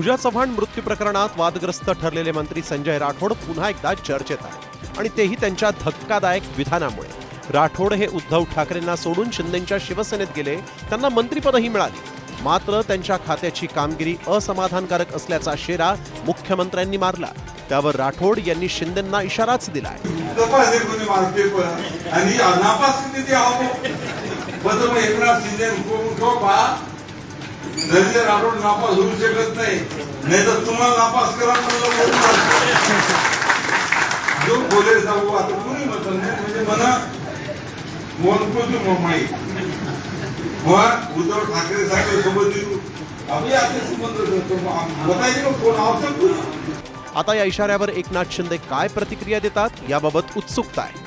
पूजा चव्हाण मृत्यू प्रकरणात वादग्रस्त ठरलेले मंत्री संजय राठोड पुन्हा एकदा चर्चेत आले आणि तेही त्यांच्या धक्कादायक विधानामुळे। राठोड हे उद्धव ठाकरेंना सोडून शिंदेंच्या शिवसेनेत गेले, त्यांना मंत्रिपदही मिळाली, मात्र त्यांच्या खात्याची कामगिरी असमाधानकारक असल्याचा शेरा मुख्यमंत्र्यांनी मारला। त्यावर राठोड यांनी शिंदेंना इशाराच दिलाय। राठोड नापास होऊ शकत नाही, नाहीतर तुम्हाला नापास करा जो बोले जाऊ आता कोणी म्हणत नाही, म्हणजे मना उद्धव ठाकरे साहेब सोबत आपले आपले संबंध बतायचे कोण आवश्यक। आता या इशाऱ्यावर एकनाथ शिंदे काय प्रतिक्रिया देतात याबाबत उत्सुकता आहे।